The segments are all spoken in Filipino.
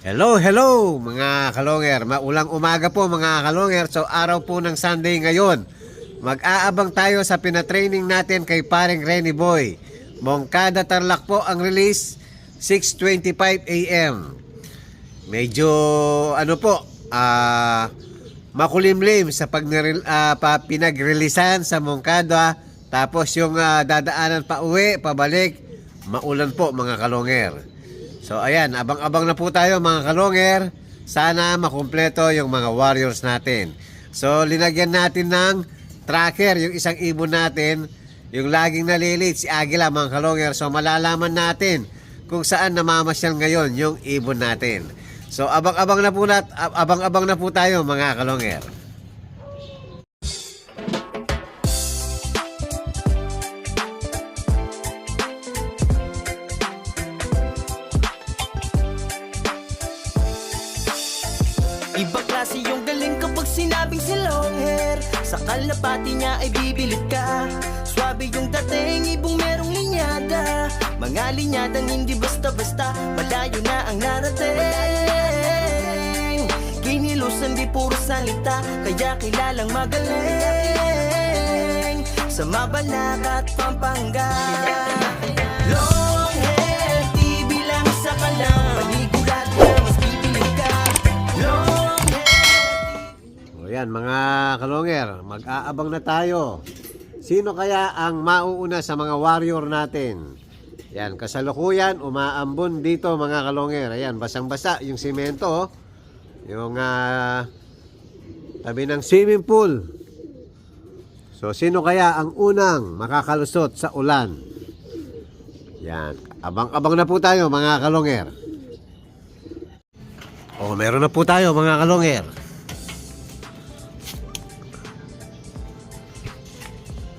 Hello, hello mga kalonger. Maulang umaga po mga kalonger. So araw po ng Sunday ngayon. Mag-aabang tayo sa pinatraining natin kay paring Renny Boy. Moncada Tarlac po ang release 6:25 AM. Medyo ano po, makulimlim sa pinag-releasan sa Moncada. Tapos yung dadaanan pa uwi, pabalik, maulan po mga kalonger. So ayan, abang-abang na po tayo mga kalonger. Sana makumpleto yung mga warriors natin. So linagyan natin ng tracker yung isang ibon natin, yung laging nalilit si Agila mga kalonger. So malalaman natin kung saan namamasyal ngayon yung ibon natin. So abang-abang na po tayo mga kalonger. Ibang klase yung galing kapag sinabing si long hair. Sa kalapati niya ay bibilib ka. Swabe yung dating, ibong merong linyada. Mga linyadang hindi basta-basta, malayo na ang narating. Kinilusan di puro salita, kaya kilalang magaling. Sa Mabalac at Pampanga, long hair, di bilang sa kalang. Panigurado na mas bibilib ka. Ayan mga kalonger, mag-aabang na tayo. Sino kaya ang mauuna sa mga warrior natin? Yan, kasalukuyan, umaambon dito mga kalonger. Ayan, basang-basa yung simento. Yung tabi ng swimming pool. So, sino kaya ang unang makakalusot sa ulan? Yan, abang-abang na po tayo mga kalonger. O, meron na po tayo mga kalonger.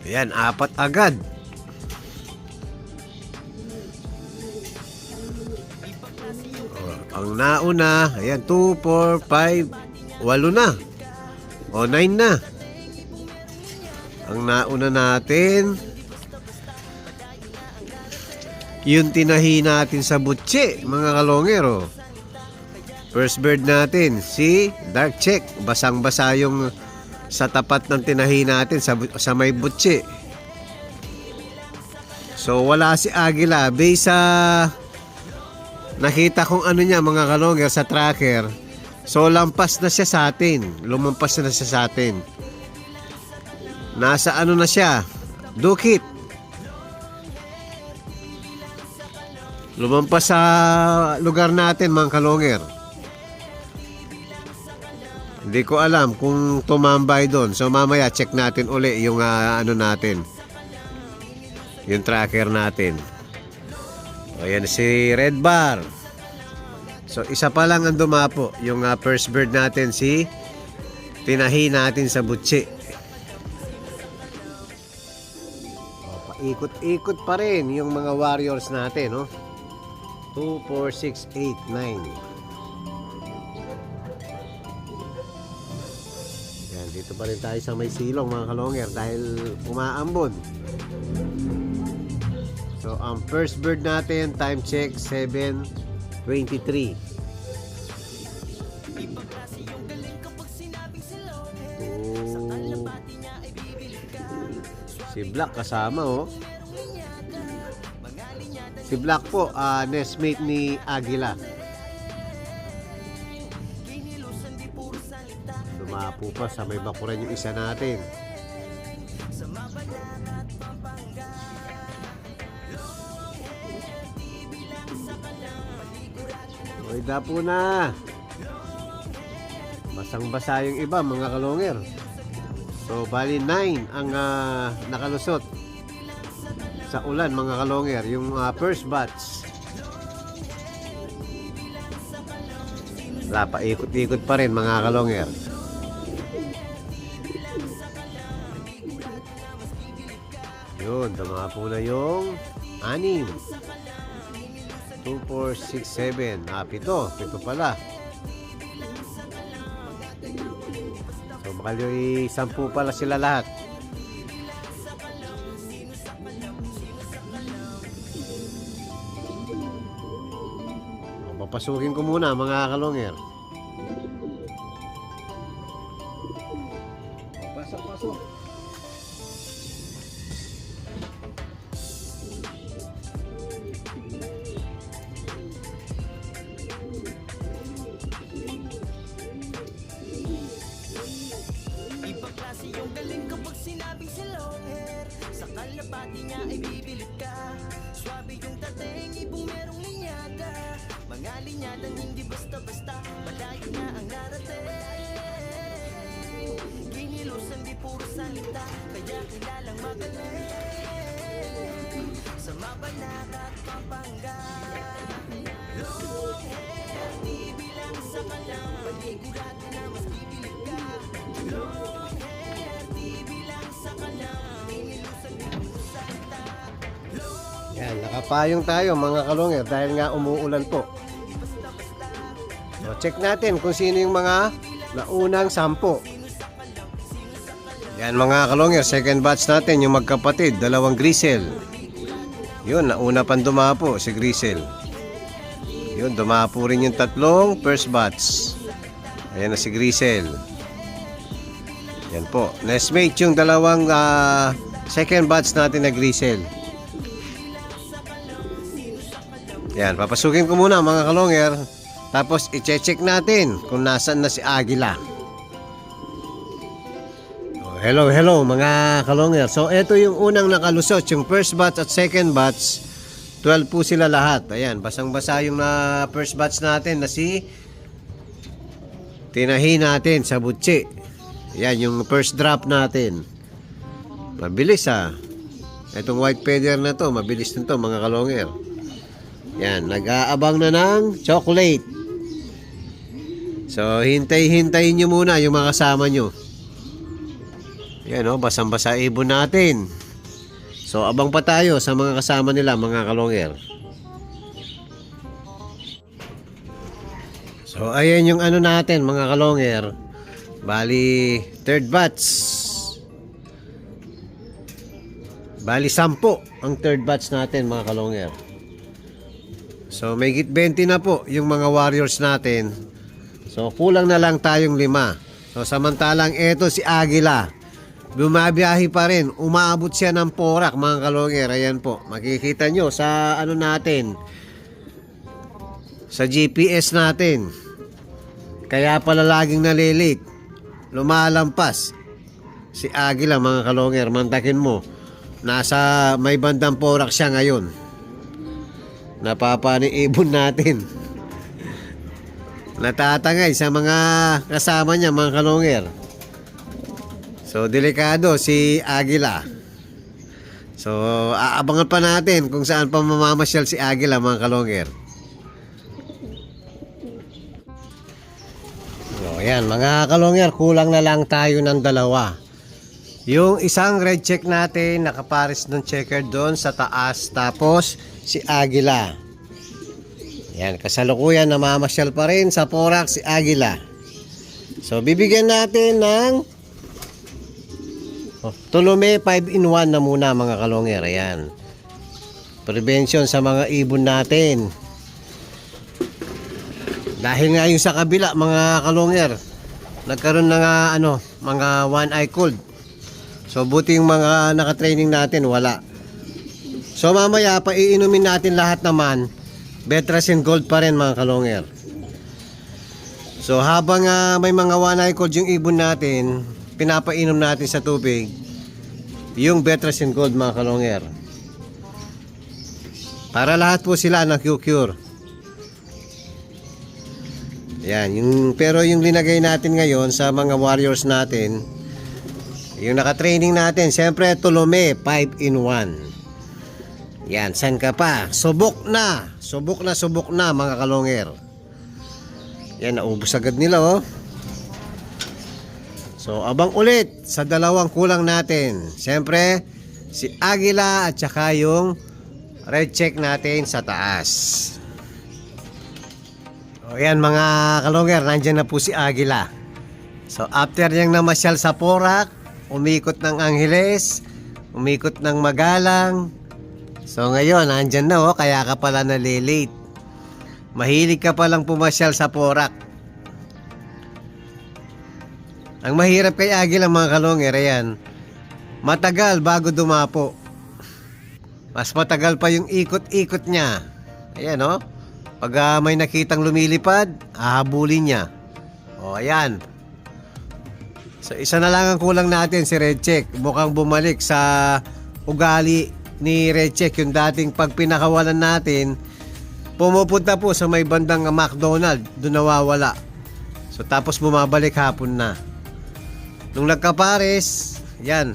Ayan, 4 agad. Ang nauna, ayan, 2, 4, 5, 8 na. O, 9 na. Ang nauna natin, yung tinahi natin sa butse, mga kalongero. First bird natin, si Dark Check. Basang-basa yung sa tapat ng tinahi natin sa may butse. So wala si Agila based sa nakita kong ano niya mga kalonger sa tracker. So lampas na siya sa atin. Lumampas na siya sa atin. Nasa ano na siya, dukit. Lumampas sa lugar natin mga kalonger. Hindi ko alam kung tumambay doon. So mamaya check natin uli yung ano natin. Yung tracker natin. Ayan si Red Bar. So isa pa lang ang dumapo. Yung first bird natin si tinahi natin sa butsi. Paikot-ikot pa rin yung mga warriors natin. No? 2, 4, 6, 8, 9. Dito pa rin tayo sa may silong mga kalonger dahil umaambon. So ang first bird natin, time check 7:23. Si Black kasama oh. Si Black po nestmate ni Agila. Dumapo pa sa may bakuran yung isa natin. Oy, dapo na. Basang-basa yung iba mga kalonger. So bali 9 ang nakalusot sa ulan mga kalonger. Yung first batch. Wala pa, ikot-ikot pa rin mga kalonger. Yun, dumapo na yung 6. 2, 4, 6, 7. 7 pala. So makaloy 10 pala sila lahat. papasukin ko muna mga kalonger. Pasok, pasok. Ibang klase yung galing kapag sinabing si long hair. Sa kalapati niya ay bibilid ka. Swabe yung dating, ibong merong linyada. Mga linyadang hindi basta-basta, malayo na ang narating. Kinilusan di puro salita, kaya kilalang magaling. Sa Mabanat at Pampanga, long hair, di bilang sa kalang. Panigurado na mas bibilid ka. Long hair, di bilang sa kalang. Kinilusan di puro salita. Yan, nakapayong tayo mga kalonger dahil nga umuulan po. So, check natin kung sino yung mga naunang 10. Yan mga kalonger, second batch natin yung magkapatid, dalawang Grisel. Yun, nauna pang dumapo si Grisel. Yun, dumapo rin yung tatlong first batch. Ayan na si Grisel. Yan po, nestmate yung dalawang second batch natin na Grisel. Yan, papasukin ko muna mga kalonger. Tapos i-check natin kung nasaan na si Agila. Hello, hello mga kalonger. So ito yung unang nakalusot, yung first batch at second batch. 12 po sila lahat. Ayan, basang-basa yung first batch natin na si tinahi natin sa butsi. Ayan, yung first drop natin. Mabilis ha. Itong white feather na to, mabilis na to mga kalonger. Yan, nag-aabang na ng chocolate. So, hintay-hintayin nyo muna yung mga kasama nyo. Yan o, basang-basa ibon natin. So, abang pa tayo sa mga kasama nila, mga kalonger. So, ayan yung ano natin, mga kalonger. Bali, third batch. Bali, 10 ang third batch natin, mga kalonger. So, may git 20 na po yung mga warriors natin. So, kulang na lang tayong 5. So, samantalang eto si Agila. Bumabiyahe pa rin. Umaabot siya ng Porac, mga kalonger. Ayan po. Makikita nyo sa ano natin. Sa GPS natin. Kaya pala laging nalilate. Lumalampas. Si Agila, mga kalonger. Mantakin mo. Nasa may bandang Porac siya ngayon. Napapaniibon natin. Natatangay sa mga kasama niya, mga kalonger. So, delikado si Agila. So, aabangan pa natin kung saan pa mamamasyal si Agila, mga kalonger. So, ayan, mga kalonger, kulang na lang tayo ng 2. Yung isang red check natin, nakapares ng checker doon sa taas. Tapos, si Agila. Yan, kasalukuyan namamasyal pa rin sa Porac si Agila. So, bibigyan natin ng Tulome 5-in-1 na muna, mga kalonger. Ayan. Prevention sa mga ibon natin. Dahil nga yung sa kabila, mga kalonger, nagkaroon ng mga one-eye cold. So, buti yung mga nakatraining natin, wala. So, mamaya, paiinumin natin lahat naman. Betrasin Gold pa rin, mga kalonger. So, habang may mga one-eye cold yung ibon natin, pinapainom natin sa tubig yung Betrasin Gold, mga kalonger. Para lahat po sila na-cure. Yan, pero yung linagay natin ngayon sa mga warriors natin, yung nakatraining natin, siyempre Tulome 5-in-1. Yan, san ka pa? Subok na, mga kalonger. Yan, naubos agad nila, oh. So, abang ulit sa 2 kulang natin. Siyempre, si Agila at saka yung red check natin sa taas. O yan, mga kalonger, nandyan na po si Agila. So, after niyang namasyal sa Porac, umikot ng Angeles, umikot ng Magalang. So, ngayon, nandyan na, oh, kaya ka pala nalilate. mahilig ka palang pumasyal sa Porac. Ang mahirap kay Agila mga kalongger, ayan, matagal bago dumapo. Mas matagal pa yung ikot-ikot niya. Ayan o. Pag may nakitang lumilipad, hahabulin niya. O ayan. So isa na lang ang kulang natin si Red Check. Mukhang bumalik sa ugali ni Red Check. Yung dating pag pinakawalan natin, pumupunta po sa may bandang McDonald. Doon nawawala. So tapos bumabalik hapon na. Nung nagkapares, yan,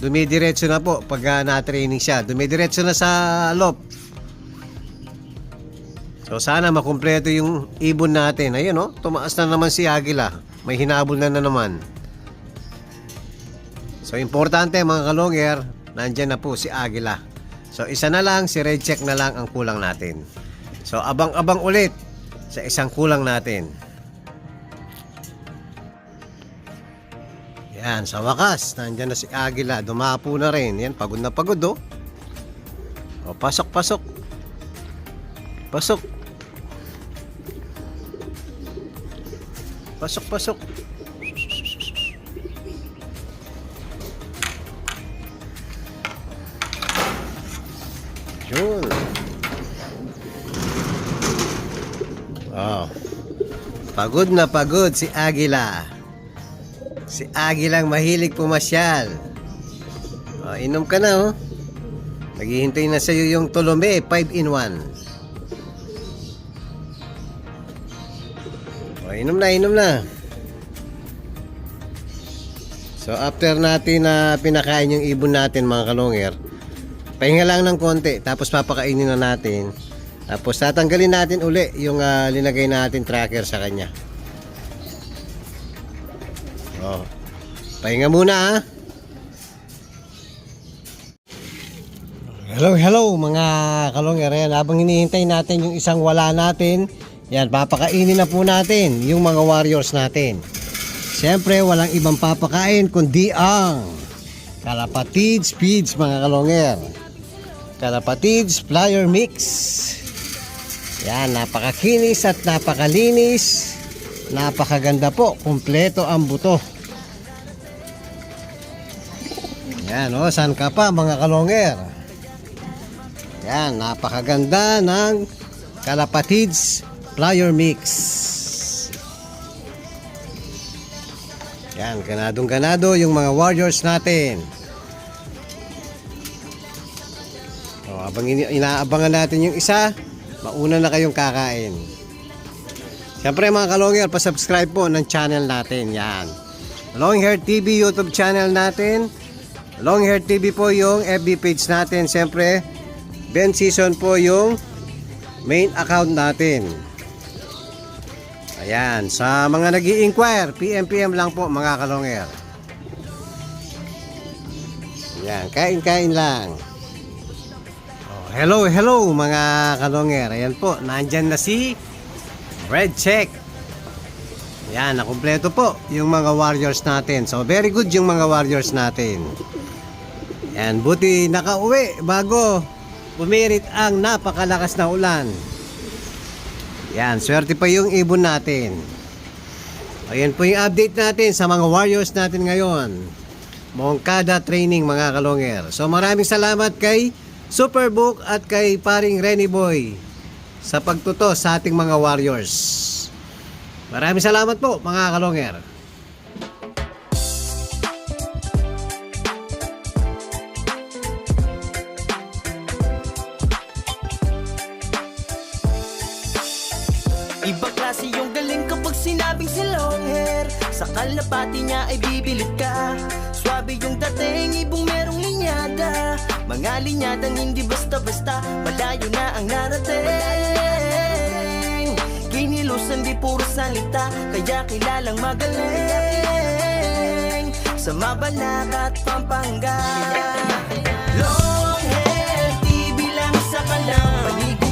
dumidiretso na po pag na-training siya. Dumidiretso na sa loop. So sana makumpleto yung ibon natin. Ayun oh, tumaas na naman si Agila. May hinabol na naman. So importante mga kalongger, nandyan na po si Agila. So isa na lang, si Red Check na lang ang kulang natin. So abang-abang ulit sa isang kulang natin. Yan, sa wakas, nandyan na si Agila. Dumapo na rin. Yan, pagod na pagod oh. O, pasok, pasok. Pasok. Pasok, pasok. Yun. Oh. Pagod na pagod si Agila. Si Agilang mahilig pumasyal. Oh, inom ka na oh. Naghihintay na sa'yo yung Tulome 5-in-1. Oh, inom na, inom na. So after natin na pinakain yung ibon natin mga kalongger, pahinga lang ng konti, tapos papakainin na natin. Tapos tatanggalin natin uli yung linagay natin tracker sa kanya. Oh. Pahinga muna ha. Hello mga kalongger. Yan, habang hinihintay natin yung isang wala natin, yan, papakainin na po natin yung mga warriors natin. Siyempre walang ibang papakain kundi ang Kalapatids Feeds mga kalongger. Kalapatids Flyer Mix. Yan, napakakinis at napakalinis. Napakaganda po, kumpleto ang buto. Yan o, saan ka pa mga kalongger? Yan, napakaganda ng Kalapatids Flyer Mix. Yan, ganadong ganado yung mga warriors natin. O, habang inaabangan natin yung isa, mauna na kayong kakain. Siyempre mga kalongger, pa-subscribe po ng channel natin. Yan, Longhair TV YouTube channel natin. Longhair TV po yung FB page natin. Siyempre Ben Season po yung main account natin. Ayan, sa mga nag-i-inquire, PM lang po mga kalongger. Ayan, kain-kain lang. Oh, hello mga kalongger. Ayan po, nandyan na si Red Check. Yan, nakumpleto po yung mga warriors natin. So very good yung mga warriors natin. Yan, buti nakauwi bago bumirit ang napakalakas na ulan. Yan, swerte pa yung ibon natin. Ayan po yung update natin sa mga warriors natin ngayon. Mongkada training mga kalongger. So maraming salamat kay Superbook at kay paring Renny Boy sa pagtuto sa ating mga warriors. Maraming salamat po mga kalongger. Ibang klase yung galing kapag sinabing si Longhair. Sa kalapati niya ay bibilid ka. Swabe yung dating, ibong merong linyada. Mga linyadang hindi basta-basta, malayo na ang narating. Kinilusan di puro salita, kaya kilalang magaling. Sa Mabalak at Pampanga, Longhair TV lang sa kanang paligid.